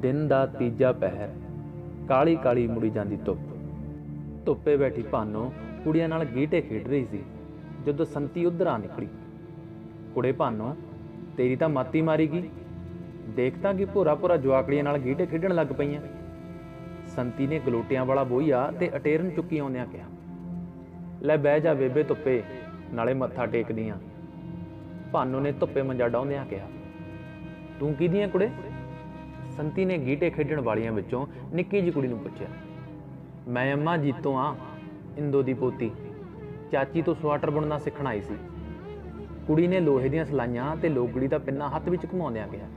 दिन दा तीजा पहर काली काली मुड़ी जाती धुप। धुप्पे बैठी भानो कुड़ियां नाल गीटे खेड रही सी जदों संती उधर आ निकली। कुड़े भानो तेरी तां माती मारी गई, देखता कि भोरा भोरा जवाकड़ियां नाल गीटे खेडण लग पईयां। संती ने गलोटियां वाला बोईया ते अटेरन चुक्की आउंदियां कहा, लै बह जा बेबे धुप्पे, नाले मत्था टेकदी आं। भानो ने धुप्पे मंजा डाउंदियां कहा, तूं किहदी ऐ कुड़े? संती ने गीटे खेडण वालियां विचों निक्की जी कुड़ी नूं पुछया। मैं अम्मा जीतो हाँ, इंदो दी पोती, चाची तो स्वेटर बुनना सीखण आई सी। कुड़ी ने लोहे दीआं सलाइयां ते लोगड़ी दा पिन्ना हत्थ विच घुमाउंदियां कहा।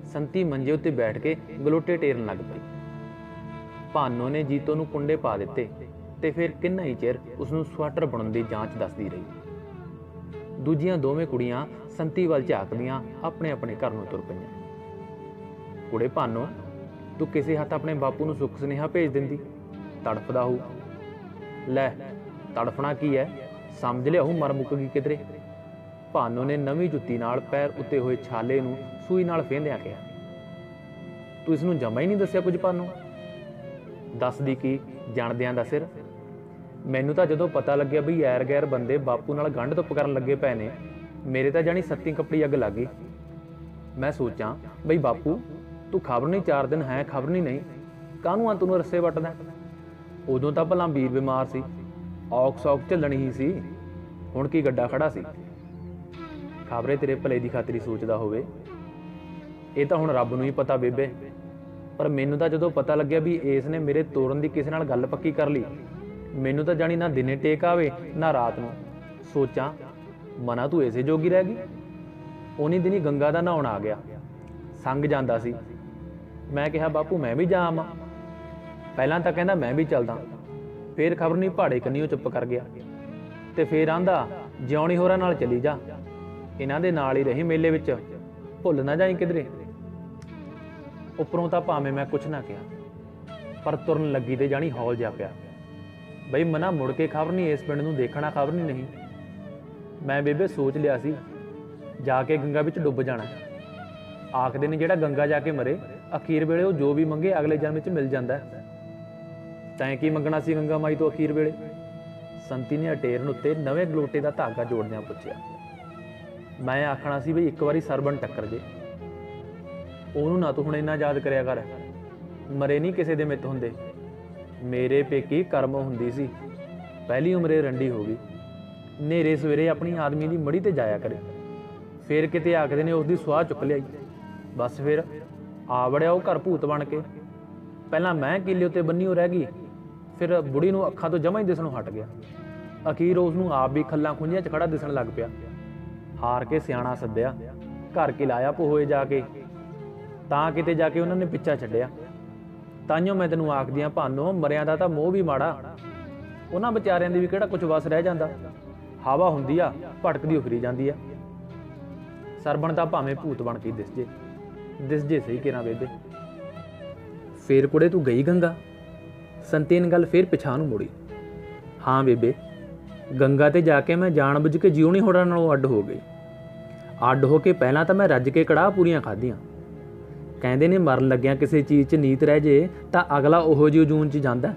संती मंजे उत्ते बैठ के गलोटे टेरन लग पई। भानो ने जीतो नूं कुंडे पा दित्ते ते फिर किन्ना ही चिर उसनूं स्वेटर बुणन दी जांच दसदी रही। दूजियां दोवें कुड़ियां संती वल झाकदियां अपने अपने घर नूं तुर पईयां। कुड़े भानो तू किसे हत्थ अपने बापू नूं सुख सुनेहा भेज दिंदी, तड़फदा हो। लै तड़फना की है, समझ लिया मर मुक गई किधरे। भानो ने नवीं जुत्ती नाल पैर उत्ते होए छाले नूं सूई नाल फेंदिआं कहा, तू इसनूं जमा ही नहीं दस्सिया कुछ भानो? दसदी की जाणदिआं दा सिर। मैनूं तां जदों पता लग्गिआ भी ऐर गैर बंदे बापू नाल गंढ धुप करन लगे पए ने, मेरे तां जाणी सत्ती कपड़ी अग लग गई। मैं सोचां बई बापू तू खबर नहीं 4 दिन है, खबर नहीं काहनूं आ तैनूं रस्से वटदा? उदों तां भला वीर बीमार सी, औख सौख झल्लणी ही सी, हुण की गड्डा खड़ा सी। खबरे तेरे भले दी खातरी सोचदा होवे। ਇਹ ਤਾਂ ਹੁਣ ਰੱਬ ਨੂੰ ਹੀ ਪਤਾ ਬੇਬੇ, ਪਰ ਮੈਨੂੰ ਤਾਂ ਜਦੋਂ ਪਤਾ ਲੱਗਿਆ ਵੀ ਇਸ ਨੇ ਮੇਰੇ ਤੋਰਨ ਦੀ ਕਿਸੇ ਨਾਲ ਗੱਲ ਪੱਕੀ ਕਰ ਲਈ, ਮੈਨੂੰ ਤਾਂ ਜਾਣੀ ਨਾ ਦਿਨੇ ਟੇਕ ਆਵੇ ਨਾ ਰਾਤ ਨੂੰ। ਸੋਚਾਂ ਮਨਾ ਤੂੰ ਇਸੇ ਜੋਗੀ ਰਹਿ ਗਈ। ਉਨੀ ਦਿਨੀ ਗੰਗਾ ਦਾ ਨਹਾਉਣ ਆ ਗਿਆ, ਸੰਗ ਜਾਂਦਾ ਸੀ। ਮੈਂ ਕਿਹਾ ਬਾਪੂ ਮੈਂ ਵੀ ਜਾ ਆਵਾਂ। ਪਹਿਲਾਂ ਤਾਂ ਕਹਿੰਦਾ ਮੈਂ ਵੀ ਚੱਲਦਾ, ਫੇਰ ਖਬਰ ਨਹੀਂ ਪਹਾੜੇ ਕੰਨੀਓ ਚੁੱਪ ਕਰ ਗਿਆ ਤੇ ਫੇਰ ਆਂਦਾ ਜਿਉਣੀ ਹੋਰਾਂ ਨਾਲ ਚਲੀ ਜਾ, ਇਹਨਾਂ ਦੇ ਨਾਲ ਹੀ ਰਹੀ ਮੇਲੇ ਵਿੱਚ, ਭੁੱਲ ਨਾ ਜਾਈ ਕਿਧਰੇ। ਉੱਪਰੋਂ ਤਾਂ ਭਾਵੇਂ ਮੈਂ ਕੁਛ ਨਾ ਕਿਹਾ, ਪਰ ਤੁਰਨ ਲੱਗੀ ਤੇ ਜਾਣੀ ਹੌਲ ਜਾ ਪਿਆ। ਬਈ ਮਨਾ ਮੁੜ ਕੇ ਖਬਰ ਨਹੀਂ ਇਸ ਪਿੰਡ ਨੂੰ ਦੇਖਣਾ, ਖਬਰ ਨਹੀਂ। ਮੈਂ ਬੇਬੇ ਸੋਚ ਲਿਆ ਸੀ ਜਾ ਕੇ ਗੰਗਾ ਵਿੱਚ ਡੁੱਬ ਜਾਣਾ। ਆਖਦੇ ਨੇ ਜਿਹੜਾ ਗੰਗਾ ਜਾ ਕੇ ਮਰੇ ਅਖੀਰ ਵੇਲੇ ਉਹ ਜੋ ਵੀ ਮੰਗੇ ਅਗਲੇ ਜਨਮ ਵਿੱਚ ਮਿਲ ਜਾਂਦਾ। ਤੈਂ ਕੀ ਮੰਗਣਾ ਸੀ ਗੰਗਾ ਮਾਈ ਤੋਂ ਅਖੀਰ ਵੇਲੇ? ਸੰਤੀ ਨੇ ਅਟੇਰਨ ਉੱਤੇ ਨਵੇਂ ਗਲੋਟੇ ਦਾ ਧਾਗਾ ਜੋੜਦਿਆਂ ਪੁੱਛਿਆ। ਮੈਂ ਆਖਣਾ ਸੀ ਬਈ ਇੱਕ ਵਾਰੀ ਸਰਬਣ ਟੱਕਰ ਜੇ, ਉਹਨੂੰ ਨਾ ਤੂੰ ਹੁਣ ਇੰਨਾ ਯਾਦ ਕਰਿਆ ਕਰ। ਮਰੇ ਨਹੀਂ ਕਿਸੇ ਦੇ ਮਿੱਤ ਹੁੰਦੇ। ਮੇਰੇ ਪੇਕੀ ਕਰਮ ਹੁੰਦੀ ਸੀ, ਪਹਿਲੀ ਉਮਰੇ ਰੰਡੀ ਹੋ ਗਈ। ਨੇਰੇ ਸਵੇਰੇ ਆਪਣੀ ਆਦਮੀ ਦੀ ਮੜੀ ਤੇ ਜਾਇਆ ਕਰੇ, ਫਿਰ ਕਿਤੇ ਆਖਦੇ ਨੇ ਉਸ ਦੀ ਸੁਆਹ ਚੁੱਕ ਲਿਆਈ। ਬਸ ਫਿਰ ਆ ਵੜਿਆ ਉਹ ਘਰ ਭੂਤ ਬਣ ਕੇ। ਪਹਿਲਾਂ ਮੈਂ ਕੀਲੇ ਉੱਤੇ ਬੰਨੀ ਹੋ ਰਹਿ ਗਈ, ਫਿਰ ਬੁੜੀ ਨੂੰ ਅੱਖਾਂ ਤੋਂ ਜਮਾ ਹੀ ਦਿਸਣੋਂ ਹਟ ਗਿਆ। ਅਖੀਰ ਉਸ ਨੂੰ ਆਪ ਵੀ ਖੱਲਾਂ ਖੁੰਝੀਆਂ 'ਚ ਖੜਾ ਦਿਸਣ ਲੱਗ ਪਿਆ। ਹਾਰ ਕੇ ਸਿਆਣਾ ਸੱਦਿਆ, ਘਰ ਕੇ ਲਾਇਆ ਪੋਹੇ ਜਾ ਕੇ, ਤਾਂ ਕਿਤੇ ਜਾ ਕੇ ਉਹਨਾਂ ਨੇ ਪਿੱਛਾ ਛੱਡਿਆ। ਤਾਂਹੀਓ ਮੈਂ ਤੈਨੂੰ ਆਖਦੀ ਆਂ ਭਾਨੋ, ਮਰਿਆਂ ਦਾ ਤਾਂ ਮੋਹ ਵੀ ਮਾੜਾ, ਉਹਨਾਂ ਵਿਚਾਰਿਆਂ ਦੀ ਵੀ ਕਿਹੜਾ ਕੁਛ ਵਸ ਰਹਿ ਜਾਂਦਾ। ਹਵਾ ਹੁੰਦੀ ਆ, ਭਟਕਦੀ ਉਫਰੀ ਜਾਂਦੀ ਆ। ਸਰਬਣ ਤਾਂ ਭਾਵੇਂ ਭੂਤ ਬਣ ਕੇ ਦਿਸ ਜੇ ਸਹੀ ਕਿਰਾਂ ਬੇਬੇ। ਫੇਰ ਕੁੜੇ ਤੂੰ ਗਈ ਗੰਗਾ? ਸੰਤੀ ਨੇ ਗੱਲ ਫੇਰ ਪਿਛਾਂ ਨੂੰ ਮੋੜੀ। ਹਾਂ ਬੇਬੇ, ਗੰਗਾ ਤੇ ਜਾ ਕੇ ਮੈਂ ਜਾਣ ਬੁੱਝ ਕੇ ਜਿਉਣੀ ਹੋਰਾਂ ਨਾਲੋਂ ਅੱਡ ਹੋ ਗਈ। ਅੱਡ ਹੋ ਕੇ ਪਹਿਲਾਂ ਤਾਂ ਮੈਂ ਰੱਜ ਕੇ ਕੜਾਹ ਪੂਰੀਆਂ ਖਾਧੀਆਂ। ਕਹਿੰਦੇ ਨੇ ਮਰਨ ਲੱਗਿਆਂ ਕਿਸੇ ਚੀਜ਼ 'ਚ ਨੀਤ ਰਹਿ ਜੇ ਤਾਂ ਅਗਲਾ ਉਹੋ ਜਿਹੀ ਜੂਨ 'ਚ ਜਾਂਦਾ।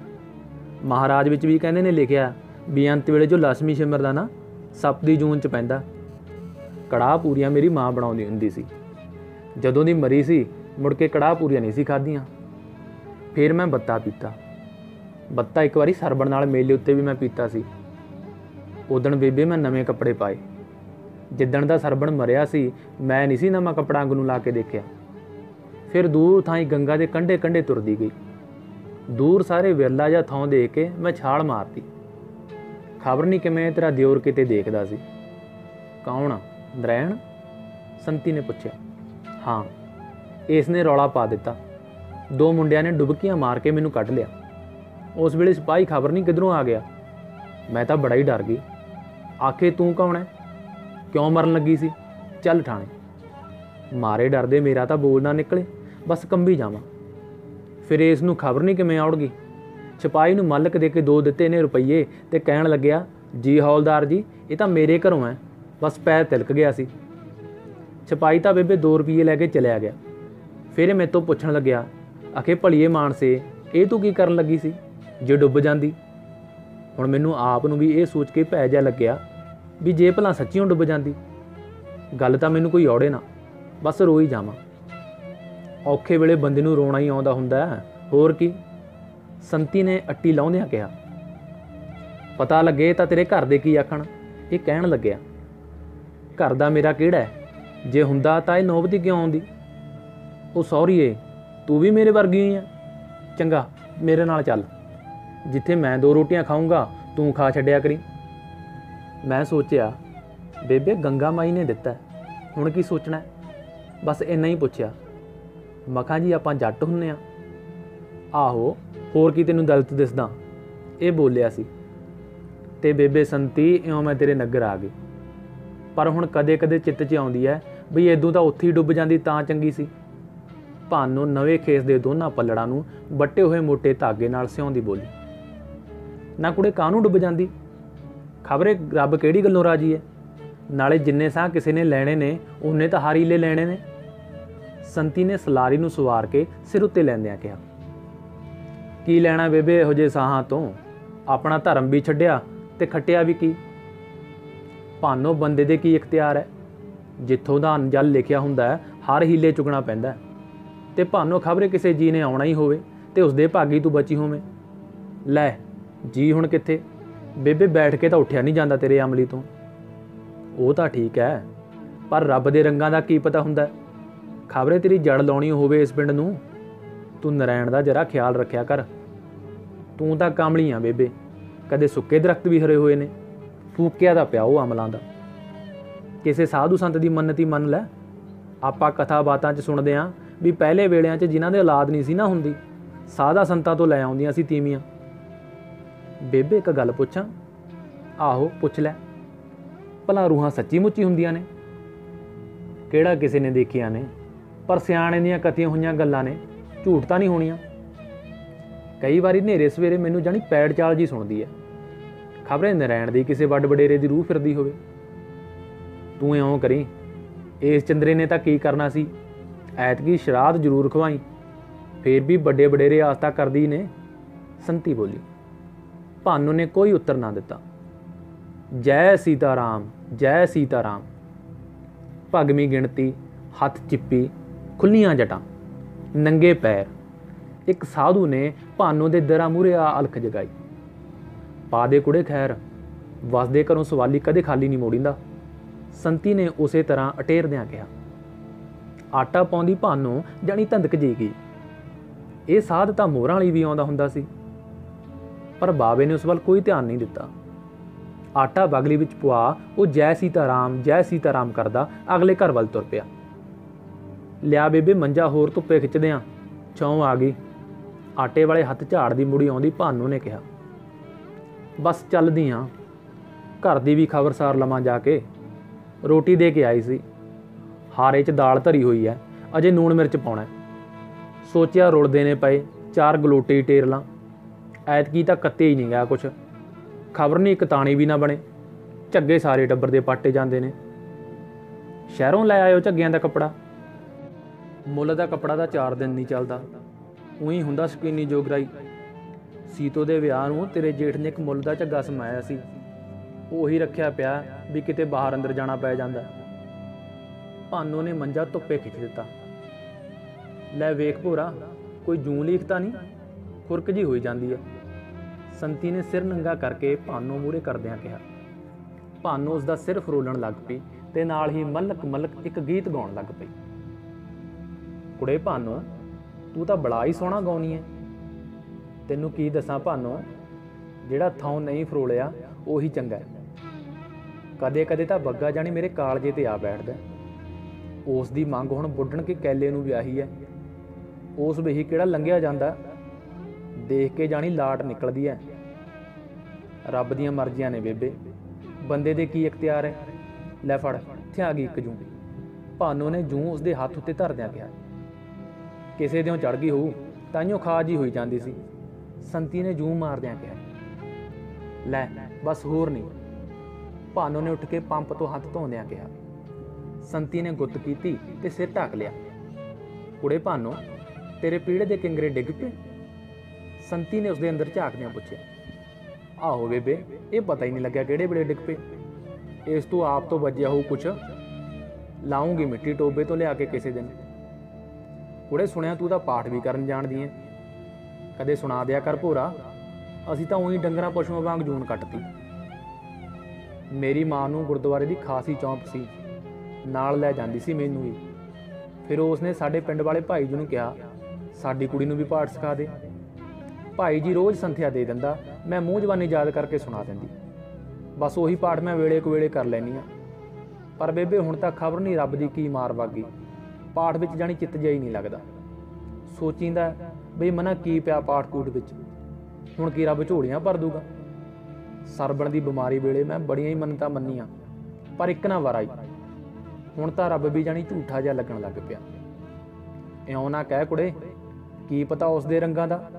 ਮਹਾਰਾਜ ਵਿੱਚ ਵੀ ਕਹਿੰਦੇ ਨੇ ਲਿਖਿਆ ਵੀ ਅੰਤ ਵੇਲੇ ਜੋ ਲక్ష్ਮੀ ਸਿਮਰਦਾ ਨਾ, ਸੱਪ ਦੀ ਜੂਨ 'ਚ ਪੈਂਦਾ। ਕੜਾਹ ਪੂਰੀਆਂ ਮੇਰੀ ਮਾਂ ਬਣਾਉਂਦੀ ਹੁੰਦੀ ਸੀ। ਜਦੋਂ ਦੀ ਮਰੀ ਸੀ ਮੁੜ ਕੇ ਕੜਾਹ ਪੂਰੀਆਂ ਨਹੀਂ ਸੀ ਖਾਧੀਆਂ। ਫਿਰ ਮੈਂ ਬੱਤਾ ਪੀਤਾ। ਬੱਤਾ ਇੱਕ ਵਾਰੀ ਸਰਬਣ ਨਾਲ ਮੇਲੇ ਉੱਤੇ ਵੀ ਮੈਂ ਪੀਤਾ ਸੀ। ਉਦਣ ਬੇਬੇ ਮੈਂ ਨਵੇਂ ਕੱਪੜੇ ਪਾਏ। ਜਿੱਦਣ ਦਾ ਸਰਬਣ ਮਰਿਆ ਸੀ ਮੈਂ ਨਹੀਂ ਸੀ ਨਵਾਂ ਕੱਪੜਾ ਅੰਗ ਨੂੰ ਲਾ ਕੇ ਦੇਖਿਆ। ਫਿਰ ਦੂਰ ਥਾਈਂ ਗੰਗਾ ਦੇ ਕੰਢੇ ਕੰਢੇ ਤੁਰਦੀ ਗਈ। ਦੂਰ ਸਾਰੇ ਵਿਰਲਾ ਜਿਹਾ ਥਾਂ ਦੇਖ ਕੇ ਮੈਂ ਛਾਲ ਮਾਰਤੀ। ਖਬਰ ਨਹੀਂ ਕਿਵੇਂ ਤੇਰਾ ਦਿਓਰ ਕਿਤੇ ਦੇਖਦਾ ਸੀ। ਕੌਣ? ਨਰੈਣ? ਸੰਤੀ ਨੇ ਪੁੱਛਿਆ। ਹਾਂ, ਇਸ ਨੇ ਰੌਲਾ ਪਾ ਦਿੱਤਾ। 2 ਮੁੰਡਿਆਂ ਨੇ ਡੁਬਕੀਆਂ ਮਾਰ ਕੇ ਮੈਨੂੰ ਕੱਢ ਲਿਆ। ਉਸ ਵੇਲੇ ਸਿਪਾਹੀ ਖਬਰ ਨਹੀਂ ਕਿੱਧਰੋਂ ਆ ਗਿਆ। ਮੈਂ ਤਾਂ ਬੜਾ ਹੀ ਡਰ ਗਈ। ਆਖੇ ਤੂੰ ਕੌਣ ਹੈ? ਕਿਉਂ ਮਰਨ ਲੱਗੀ ਸੀ? ਚੱਲ ਠਾਣੇ। ਮਾਰੇ ਡਰਦੇ ਮੇਰਾ ਤਾਂ ਬੋਲ ਨਾ ਨਿਕਲੇ, ਬਸ ਕੰਬੀ ਜਾਵਾਂ। ਫਿਰ ਇਸ ਨੂੰ ਖਬਰ ਨਹੀਂ ਕਿਵੇਂ ਆਉੜ ਗਈ। ਸਿਪਾਹੀ ਨੂੰ ਮਲਕ ਦੇ ਕੇ 2 ਦਿੱਤੇ ਨੇ ਰੁਪਈਏ ਤੇ ਕਹਿਣ ਲੱਗਿਆ, ਜੀ ਹੌਲਦਾਰ ਜੀ, ਇਹ ਤਾਂ ਮੇਰੇ ਘਰੋਂ ਹੈ, ਬਸ ਪੈਰ ਤਿਲਕ ਗਿਆ ਸੀ। ਸਿਪਾਹੀ ਤਾਂ ਬੇਬੇ 2 ਰੁਪਈਏ ਲੈ ਕੇ ਚਲਿਆ ਗਿਆ। ਫਿਰ ਮੇਰੇ ਤੋਂ ਪੁੱਛਣ ਲੱਗਿਆ, ਆਖੇ ਭਲੀਏ ਮਾਨਸੇ, ਇਹ ਤੂੰ ਕੀ ਕਰਨ ਲੱਗੀ ਸੀ ਜੇ ਡੁੱਬ ਜਾਂਦੀ। ਹੁਣ ਮੈਨੂੰ ਆਪ ਨੂੰ ਵੀ ਇਹ ਸੋਚ ਕੇ ਭੈ ਜਿਹਾ ਲੱਗਿਆ ਵੀ ਜੇ ਭਲਾ ਸੱਚੀਓ ਡੁੱਬ ਜਾਂਦੀ, ਗੱਲ ਤਾਂ ਮੈਨੂੰ ਕੋਈ ਔੜੇ ਨਾ, ਬਸ ਰੋਈ ਜਾਵਾਂ। ਔਖੇ ਵੇਲੇ ਬੰਦੇ ਨੂੰ ਰੋਣਾ ਹੀ ਆਉਂਦਾ ਹੁੰਦਾ, ਹੋਰ ਕੀ। ਸੰਤੀ ਨੇ ਅੱਟੀ ਲਾਉਂਦਿਆਂ ਕਿਹਾ। ਪਤਾ ਲੱਗੇ ਤਾਂ ਤੇਰੇ ਘਰ ਦੇ ਕੀ ਆਖਣ। ਇਹ ਕਹਿਣ ਲੱਗਿਆ, ਘਰ ਦਾ ਮੇਰਾ ਕਿਹੜਾ ਹੈ, ਜੇ ਹੁੰਦਾ ਤਾਂ ਇਹ ਨੌਬਤ ਹੀ ਕਿਉਂ ਆਉਂਦੀ। ਉਹ ਸੌਰੀਏ, ਤੂੰ ਵੀ ਮੇਰੇ ਵਰਗੀ ਹੀ ਆ। ਚੰਗਾ ਮੇਰੇ ਨਾਲ ਚੱਲ, ਜਿੱਥੇ ਮੈਂ 2 ਰੋਟੀਆਂ ਖਾਊਂਗਾ ਤੂੰ ਖਾ ਛੱਡਿਆ ਕਰੀ। ਮੈਂ ਸੋਚਿਆ ਬੇਬੇ ਗੰਗਾ ਮਾਈ ਨੇ ਦਿੱਤਾ, ਹੁਣ ਕੀ ਸੋਚਣਾ। ਬਸ ਇੰਨਾ ਹੀ ਪੁੱਛਿਆ, ਮਖਾਂ ਜੀ ਆਪਾਂ ਜੱਟ ਹੁੰਨੇ ਆ। ਆਹੋ, ਹੋਰ ਕੀ ਤੈਨੂੰ ਦਲਿਤ ਦਿਸਦਾ, ਇਹ ਬੋਲਿਆ ਸੀ। ਤੇ ਬੇਬੇ ਸੰਤੀ, ਇਉਂ ਮੈਂ ਤੇਰੇ ਨਗਰ ਆ ਗਈ। ਪਰ ਹੁਣ ਕਦੇ ਕਦੇ ਚਿੱਤ 'ਚ ਆਉਂਦੀ ਹੈ ਬਈ ਇਦੋਂ ਤਾਂ ਉੱਥੇ ਹੀ ਡੁੱਬ ਜਾਂਦੀ ਤਾਂ ਚੰਗੀ ਸੀ। ਭਾਨੋ ਨਵੇਂ ਖੇਸ ਦੇ ਦੋਨਾਂ ਪੱਲੜਾਂ ਨੂੰ ਵੱਟੇ ਹੋਏ ਮੋਟੇ ਧਾਗੇ ਨਾਲ ਸਿਉਂਦੀ ਬੋਲੀ, ਨਾ ਕੁੜੇ ਕਾਹਨੂੰ ਡੁੱਬ ਜਾਂਦੀ, ਖਬਰੇ ਰੱਬ ਕਿਹੜੀ ਗੱਲੋਂ ਰਾਜੀ ਹੈ। ਨਾਲੇ ਜਿੰਨੇ ਸਾਹ ਕਿਸੇ ਨੇ ਲੈਣੇ ਨੇ ਉਹਨੇ ਤਾਂ ਹਾਰੀਲੇ ਲੈਣੇ ਨੇ। ਸੰਤੀ ਨੇ ਸਲਾਰੀ ਨੂੰ ਸਵਾਰ ਕੇ ਸਿਰ ਉੱਤੇ ਲੈਂਦਿਆਂ ਕਿਹਾ, ਕੀ ਲੈਣਾ ਬੇਬੇ ਇਹੋ ਜਿਹੇ ਸਾਹਾਂ ਤੋਂ, ਆਪਣਾ ਧਰਮ ਵੀ ਛੱਡਿਆ ਤੇ ਖੱਟਿਆ ਵੀ ਕੀ। ਭਾਨੋ ਬੰਦੇ ਦੇ ਕੀ ਇਖਤਿਆਰ ਹੈ, ਜਿੱਥੋਂ ਦਾ ਅੰਜਲ ਲਿਖਿਆ ਹੁੰਦਾ ਹੈ ਹਰ ਹੀਲੇ ਚੁਗਣਾ ਪੈਂਦਾ। ਤੇ ਭਾਨੋ ਖਬਰੇ ਕਿਸੇ ਜੀ ਨੇ ਆਉਣਾ ਹੀ ਹੋਵੇ ਤੇ ਉਸਦੇ ਭਾਗੀ ਤੂੰ ਬਚੀ ਹੋਵੇਂ। ਲੈ ਜੀ ਹੁਣ ਕਿੱਥੇ ਬੇਬੇ, ਬੈਠ ਕੇ ਤਾਂ ਉੱਠਿਆ ਨਹੀਂ ਜਾਂਦਾ ਤੇਰੇ ਅਮਲੀ ਤੋਂ। ਉਹ ਤਾਂ ਠੀਕ ਹੈ, ਪਰ ਰੱਬ ਦੇ ਰੰਗਾਂ ਦਾ ਕੀ ਪਤਾ ਹੁੰਦਾ, ਖਬਰੇ ਤੇਰੀ ਜੜ ਲਾਉਣੀ ਹੋਵੇ ਇਸ ਪਿੰਡ ਨੂੰ। ਤੂੰ ਨਰੈਣ ਦਾ ਜਰਾ ਖਿਆਲ ਰੱਖਿਆ ਕਰ। ਤੂੰ ਤਾਂ ਕਾਮਲੀ ਆ ਬੇਬੇ, ਕਦੇ ਸੁੱਕੇ ਦਰਖਤ ਵੀ ਹਰੇ ਹੋਏ ਨੇ, ਫੂਕਿਆ ਦਾ ਪਿਆ ਉਹ ਅਮਲਾਂ ਦਾ। ਕਿਸੇ ਸਾਧੂ ਸੰਤ ਦੀ ਮੰਨਤੀ ਮੰਨ ਲੈ। ਆਪਾਂ ਕਥਾ ਬਾਤਾਂ 'ਚ ਸੁਣਦੇ ਹਾਂ ਵੀ ਪਹਿਲੇ ਵੇਲਿਆਂ 'ਚ ਜਿਨ੍ਹਾਂ ਦੇ ਔਲਾਦ ਨਹੀਂ ਸੀ ਨਾ ਹੁੰਦੀ, ਸਾਧਾ ਸੰਤਾਂ ਤੋਂ ਲੈ ਆਉਂਦੀਆਂ ਸੀ ਤੀਵੀਆਂ। ਬੇਬੇ ਇੱਕ ਗੱਲ ਪੁੱਛਾਂ। ਆਹੋ ਪੁੱਛ ਲੈ। ਭਲਾ ਰੂਹਾਂ ਸੱਚੀ ਮੁੱਚੀ ਹੁੰਦੀਆਂ ਨੇ? ਕਿਹੜਾ ਕਿਸੇ ਨੇ ਦੇਖੀਆਂ ਨੇ, ਪਰ ਸਿਆਣੇ ਦੀਆਂ ਕਥੀਆਂ ਹੋਈਆਂ ਗੱਲਾਂ ਨੇ, ਝੂਠ ਤਾਂ ਨਹੀਂ ਹੋਣੀਆਂ। ਕਈ ਵਾਰੀ ਹਨੇਰੇ ਸਵੇਰੇ ਮੈਨੂੰ ਜਾਣੀ ਪੈੜ ਚਾਲ ਜੀ ਸੁਣਦੀ ਹੈ, ਖਬਰੇ ਨਰੈਣ ਦੀ ਕਿਸੇ ਵੱਡ ਵਡੇਰੇ ਦੀ ਰੂਹ ਫਿਰਦੀ ਹੋਵੇ। ਤੂੰ ਇਉਂ ਕਰੀ, ਇਸ ਚੰਦਰੇ ਨੇ ਤਾਂ ਕੀ ਕਰਨਾ ਸੀ, ਐਤਕੀ ਸ਼ਰਾਧ ਜ਼ਰੂਰ ਖਵਾਈ, ਫੇਰ ਵੀ ਵੱਡੇ ਵਡੇਰੇ ਆਸਤਾ ਕਰਦੀ ਨੇ। ਸੰਤੀ ਬੋਲੀ। ਭਾਨੋ ਨੇ ਕੋਈ ਉੱਤਰ ਨਾ ਦਿੱਤਾ। ਜੈ ਸੀਤਾ ਰਾਮ, ਜੈ ਸੀਤਾ ਰਾਮ। ਭਗਵੀਂ ਗਿਣਤੀ, ਹੱਥ ਚਿੱਪੀ, ਖੁੱਲੀਆਂ ਜਟਾਂ, ਨੰਗੇ ਪੈਰ। ਇੱਕ ਸਾਧੂ ਨੇ ਭਾਨੋ ਦੇ ਦਰਾਂ ਮੂਹਰੇ ਆ ਅਲਖ ਜਗਾਈ। ਪਾ ਦੇ ਕੁੜੇ ਖੈਰ, ਵਸਦੇ ਘਰੋਂ ਸਵਾਲੀ ਕਦੇ ਖਾਲੀ ਨਹੀਂ ਮੋੜੀਂਦਾ। ਸੰਤੀ ਨੇ ਉਸੇ ਤਰ੍ਹਾਂ ਅਟੇਰਦਿਆਂ ਕਿਹਾ। ਆਟਾ ਪਾਉਂਦੀ ਭਾਨੋ ਜਾਣੀ ਧੰਦਕ ਜੀ ਗਈ। ਇਹ ਸਾਧ ਤਾਂ ਮੋਹਰਾਂ ਵਾਲੀ ਵੀ ਆਉਂਦਾ ਹੁੰਦਾ ਸੀ, ਪਰ ਬਾਵੇ ਨੇ ਉਸ ਵੱਲ ਕੋਈ ਧਿਆਨ ਨਹੀਂ ਦਿੱਤਾ। ਆਟਾ ਬਗਲੀ ਵਿੱਚ ਪੁਆ ਉਹ ਜੈ ਸੀਤਾ ਰਾਮ, ਜੈ ਸੀਤਾ ਰਾਮ ਕਰਦਾ ਅਗਲੇ ਘਰ ਵੱਲ ਤੁਰ ਪਿਆ। ਲਿਆ ਬੇਬੇ ਮੰਜਾ ਹੋਰ ਧੁੱਪੇ ਖਿੱਚਦੇ ਆਂ, ਛਾਂ ਆ ਗਈ। ਆਟੇ ਵਾਲੇ ਹੱਥ ਝਾੜਦੀ ਮੁੜੀ ਆਉਂਦੀ ਭਾਨੋ ਨੇ ਕਿਹਾ। ਬਸ ਚੱਲਦੀ ਆਂ, ਘਰ ਦੀ ਵੀ ਖਬਰਸਾਰ ਲਵਾਂ ਜਾ ਕੇ। ਰੋਟੀ ਦੇ ਕੇ ਆਈ ਸੀ, ਹਾਰੇ 'ਚ ਦਾਲ ਧਰੀ ਹੋਈ ਹੈ, ਅਜੇ ਨੂਣ ਮਿਰਚ ਪਾਉਣਾ। ਸੋਚਿਆ ਰੁਲਦੇ ਨੇ ਪਏ 4 ਗਲੋਟੇ ਹੀ ਟੇਰ ਲਾਂ। ਐਤਕੀ ਤਾਂ ਕੱਤੇ ਹੀ ਨਹੀਂ ਗਿਆ ਕੁਛ, ਖਬਰ ਨਹੀਂ ਇੱਕ ਤਾਣੀ ਵੀ ਨਾ ਬਣੇ। ਝੱਗੇ ਸਾਰੇ ਟੱਬਰ ਦੇ ਪਾਟੇ ਜਾਂਦੇ ਨੇ। ਸ਼ਹਿਰੋਂ ਲੈ ਆਇਓ ਝੱਗਿਆਂ ਦਾ ਕੱਪੜਾ। ਮੁੱਲ ਦਾ ਕੱਪੜਾ ਤਾਂ 4 ਦਿਨ ਨਹੀਂ ਚੱਲਦਾ, ਉਹੀ ਹੁੰਦਾ ਸ਼ਕੀਨੀ ਜੋਗਰਾਈ। ਸੀਤੋ ਦੇ ਵਿਆਹ ਨੂੰ ਤੇਰੇ ਜੇਠ ਨੇ ਇੱਕ ਮੁੱਲ ਦਾ ਝੱਗਾ ਸਮਾਇਆ ਸੀ, ਉਹੀ ਰੱਖਿਆ ਪਿਆ ਵੀ ਕਿਤੇ ਬਾਹਰ ਅੰਦਰ ਜਾਣਾ ਪੈ ਜਾਂਦਾ। ਭਾਨੋ ਨੇ ਮੰਜਾ ਧੁੱਪੇ ਖਿੱਚ ਦਿੱਤਾ। ਲੈ ਵੇਖ ਭੋਰਾ, ਕੋਈ ਜੂੰ ਲੀਕ ਤਾਂ ਨਹੀਂ, ਖੁਰਕ ਜੀ ਹੋਈ ਜਾਂਦੀ ਹੈ। ਸੰਤੀ ਨੇ ਸਿਰ ਨੰਗਾ ਕਰਕੇ ਭਾਨੋ ਮੂਹਰੇ ਕਰਦਿਆਂ ਕਿਹਾ। ਭਾਨੋ ਉਸ ਦਾ ਸਿਰ ਫਰੋਲਣ ਲੱਗ ਪਈ ਤੇ ਨਾਲ ਹੀ ਮਲਕ ਮਲਕ ਇੱਕ ਗੀਤ ਗਾਉਣ ਲੱਗ ਪਈ। ਕੁੜੇ ਭਾਨੋ, ਤੂੰ ਤਾਂ ਬੜਾ ਹੀ ਸੋਹਣਾ ਗਾਉਣੀ ਹੈ। ਤੈਨੂੰ ਕੀ ਦੱਸਾਂ ਭਾਨੋ, ਜਿਹੜਾ ਥਾਂ ਨਹੀਂ ਫਰੋਲਿਆ ਉਹੀ ਚੰਗਾ। ਕਦੇ ਕਦੇ ਤਾਂ ਬੱਗਾ ਜਾਣੀ ਮੇਰੇ ਕਾਲਜੇ ਤੇ ਆ ਬੈਠਦਾ। ਉਸ ਦੀ ਮੰਗ ਹੁਣ ਬੁੱਢਣ ਕੇ ਕੈਲੇ ਨੂੰ ਵਿਆਹੀ ਹੈ, ਉਸ ਵੇਹੀ ਕਿਹੜਾ ਲੰਘਿਆ ਜਾਂਦਾ। ਦੇਖ ਕੇ ਜਾਣੀ ਲਾਟ ਨਿਕਲਦੀ ਹੈ। ਰੱਬ ਦੀਆਂ ਮਰਜ਼ੀਆਂ ਨੇ ਬੇਬੇ, ਬੰਦੇ ਦੇ ਕੀ ਇਖਤਿਆਰ ਹੈ। ਲੈ ਫੜ, ਇੱਥੇ ਆ ਗਈ ਇੱਕ ਜੂੰ। ਭਾਨੋ ਨੇ ਜੂੰ ਉਸਦੇ ਹੱਥ ਉੱਤੇ ਧਰਦਿਆਂ ਕਿਹਾ। ਕਿਸੇ ਦਿਓਂ ਚੜ ਗਈ ਹੋਊ, ਤਾਈਓ ਖਾ ਜੀ ਹੋਈ ਜਾਂਦੀ ਸੀ। ਸੰਤੀ ਨੇ ਜੂੰ ਮਾਰਦਿਆਂ ਕਿਹਾ। ਲੈ ਬਸ ਹੋਰ ਨਹੀਂ। ਭਾਨੋ ਨੇ ਉੱਠ ਕੇ ਪੰਪ ਤੋਂ ਹੱਥ ਧੋਂਦਿਆਂ ਕਿਹਾ। ਸੰਤੀ ਨੇ ਗੁੱਤ ਕੀਤੀ ਤੇ ਸਿਰ ਢੱਕ ਲਿਆ। ਕੁੜੇ ਭਾਨੋ, ਤੇਰੇ ਪੀੜੇ ਦੇ ਕਿੰਗਰੇ ਡਿੱਗ ਪਏ? ਸੰਤੀ ਨੇ ਉਸਦੇ ਅੰਦਰ ਝਾਕਦਿਆਂ ਪੁੱਛਿਆ। ਆਹੋ ਬੇਬੇ, ਇਹ ਪਤਾ ਹੀ ਨਹੀਂ ਲੱਗਿਆ ਕਿਹੜੇ ਵੇਲੇ ਡਿੱਗ ਪਏ। ਇਸ ਤੋਂ ਆਪ ਤੋਂ ਵੱਜਿਆ ਹੋਊ ਕੁਛ। ਲਾਉਂਗੀ ਮਿੱਟੀ ਟੋਬੇ ਤੋਂ ਲਿਆ ਕੇ ਕਿਸੇ ਦਿਨ। ਕੁੜੇ, ਸੁਣਿਆ ਤੂੰ ਤਾਂ ਪਾਠ ਵੀ ਕਰਨ ਜਾਣਦੀ ਐ, ਕਦੇ ਸੁਣਾ ਦਿਆ ਕਰ ਭੋਰਾ। ਅਸੀਂ ਤਾਂ ਉਹੀ ਡੰਗਰਾਂ ਪਸ਼ੂਆਂ ਵਾਂਗ ਜੂਨ ਕੱਟਤੀ। ਮੇਰੀ ਮਾਂ ਨੂੰ ਗੁਰਦੁਆਰੇ ਦੀ ਖਾਸੀ ਚੌਂਕ ਸੀ, ਨਾਲ ਲੈ ਜਾਂਦੀ ਸੀ ਮੈਨੂੰ ਵੀ। ਫਿਰ ਉਸਨੇ ਸਾਡੇ ਪਿੰਡ ਵਾਲੇ ਭਾਈ ਜੀ ਨੂੰ ਕਿਹਾ, ਸਾਡੀ ਕੁੜੀ ਨੂੰ ਵੀ ਪਾਠ ਸਿਖਾ ਦੇ। ਭਾਈ ਜੀ ਰੋਜ਼ ਸੰਥਿਆ ਦੇ ਦਿੰਦਾ, ਮੈਂ ਮੂੰਹ ਜ਼ਬਾਨੀ ਯਾਦ ਕਰਕੇ ਸੁਣਾ ਦਿੰਦੀ। ਬਸ ਉਹੀ ਪਾਠ ਮੈਂ ਵੇਲੇ ਕੁ ਵੇਲੇ ਕਰ ਲੈਂਦੀ ਹਾਂ। ਪਰ ਬੇਬੇ, ਹੁਣ ਤਾਂ ਖਬਰ ਨਹੀਂ ਰੱਬ ਦੀ ਕੀ ਮਾਰ ਵਗ ਗਈ। ਪਾਠ ਵਿੱਚ ਜਾਣੀ ਚਿੱਤ ਜਿਹਾ ਹੀ ਨਹੀਂ ਲੱਗਦਾ। ਸੋਚੀਂਦਾ ਬਈ ਮਨਾ ਕੀ ਪਿਆ ਪਾਠ ਕੂਟ ਵਿੱਚ, ਹੁਣ ਕੀ ਰੱਬ ਝੋਲੀਆਂ ਭਰ ਦੂਗਾ। ਸਰਬਣ ਦੀ ਬਿਮਾਰੀ ਵੇਲੇ ਮੈਂ ਬੜੀਆਂ ਹੀ ਮੰਨਤਾਂ ਮੰਨੀਆਂ, ਪਰ ਇੱਕ ਨਾ ਵਾਰ ਆਈ। ਹੁਣ ਤਾਂ ਰੱਬ ਵੀ ਜਾਣੀ ਝੂਠਾ ਜਿਹਾ ਲੱਗਣ ਲੱਗ ਪਿਆ। ਇਉਂ ਨਾ ਕਹਿ ਕੁੜੇ, ਕੀ ਪਤਾ ਉਸ ਦੇ ਰੰਗਾਂ ਦਾ,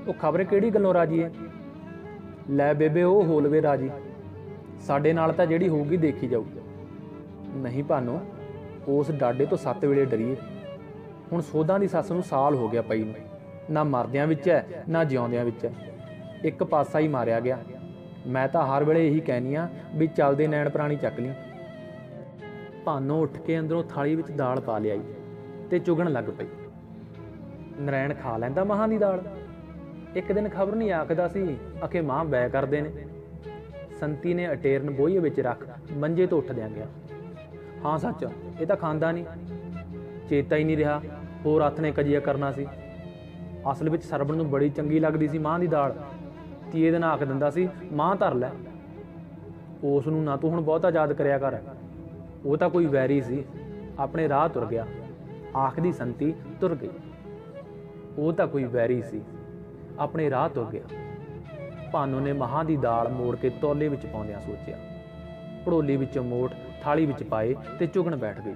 ਉਹ ਖਬਰ ਕਿਹੜੀ ਗੱਲੋਂ ਰਾਜੀ ਹੈ। ਲੈ ਬੇਬੇ, ਉਹ ਹੋ ਲਵੇ ਰਾਜੀ, ਸਾਡੇ ਨਾਲ ਤਾਂ ਜਿਹੜੀ ਹੋਊਗੀ ਦੇਖੀ ਜਾਊ। ਨਹੀਂ ਭਾਨੋ, ਉਸ ਡਾਡੇ ਤੋਂ 7 ਵੇਲੇ ਡਰੀਏ। ਹੁਣ ਸੋਧਾਂ ਦੀ ਸੱਸ ਨੂੰ ਸਾਲ ਹੋ ਗਿਆ ਪਈ ਨੂੰ, ਨਾ ਮਰਦਿਆਂ ਵਿੱਚ ਹੈ ਨਾ ਜਿਉਂਦਿਆਂ ਵਿੱਚ ਹੈ, ਇੱਕ ਪਾਸਾ ਹੀ ਮਾਰਿਆ ਗਿਆ। ਮੈਂ ਤਾਂ ਹਰ ਵੇਲੇ ਇਹੀ ਕਹਿਨੀ ਆ ਵੀ ਚੱਲਦੇ ਨੈਣ ਪ੍ਰਾਣੀ ਚੱਕ ਲਈ। ਭਾਨੋ ਉੱਠ ਕੇ ਅੰਦਰੋਂ ਥਾਲੀ ਵਿੱਚ ਦਾਲ ਪਾ ਲਿਆਈ ਤੇ ਚੁਗਣ ਲੱਗ ਪਈ। ਨਰੈਣ ਖਾ ਲੈਂਦਾ ਮਹਾਂ ਦੀ ਦਾਲ? ਇੱਕ ਦਿਨ ਖਬਰ ਨਹੀਂ ਆਖਦਾ ਸੀ ਅਖੇ ਮਾਂ ਬੈ ਕਰਦੇ ਨੇ। ਸੰਤੀ ਨੇ ਅਟੇਰਨ ਬੋਈਏ ਵਿੱਚ ਰੱਖ ਮੰਜੇ ਤੋਂ ਉੱਠਦਿਆਂ ਗਿਆ। ਹਾਂ ਸੱਚ, ਇਹ ਤਾਂ ਖਾਂਦਾ ਨਹੀਂ, ਚੇਤਾ ਹੀ ਨਹੀਂ ਰਿਹਾ ਹੋਰ ਹੱਥ ਨੇ ਕਜੀਆ ਕਰਨਾ ਸੀ। ਅਸਲ ਵਿੱਚ ਸਰਬਣ ਨੂੰ ਬੜੀ ਚੰਗੀ ਲੱਗਦੀ ਸੀ ਮਾਂ ਦੀ ਦਾਲ। ਤੀਏ ਦਿਨ ਆਖ ਦਿੰਦਾ ਸੀ, ਮਾਂ ਧਰ ਲੈ। ਉਸ ਨੂੰ ਨਾ ਤੂੰ ਹੁਣ ਬਹੁਤਾ ਯਾਦ ਕਰਿਆ ਕਰ, ਉਹ ਤਾਂ ਕੋਈ ਵੈਰੀ ਸੀ, ਆਪਣੇ ਰਾਹ ਤੁਰ ਗਿਆ। ਆਖਦੀ ਸੰਤੀ ਤੁਰ ਗਈ। ਉਹ ਤਾਂ ਕੋਈ ਵੈਰੀ ਸੀ, ਆਪਣੇ ਰਾਹ ਤੁਰ ਗਿਆ। ਭਾਨੋ ਨੇ ਮਹਾਂ ਦੀ ਦਾਲ ਮੋੜ ਕੇ ਤੌਲੇ ਵਿੱਚ ਪਾਉਂਦਿਆਂ ਸੋਚਿਆ। ਭੜੋਲੀ ਵਿੱਚੋਂ ਮੋਠ ਥਾਲੀ ਵਿੱਚ ਪਾਏ ਤੇ ਚੁਗਣ ਬੈਠ ਗਈ।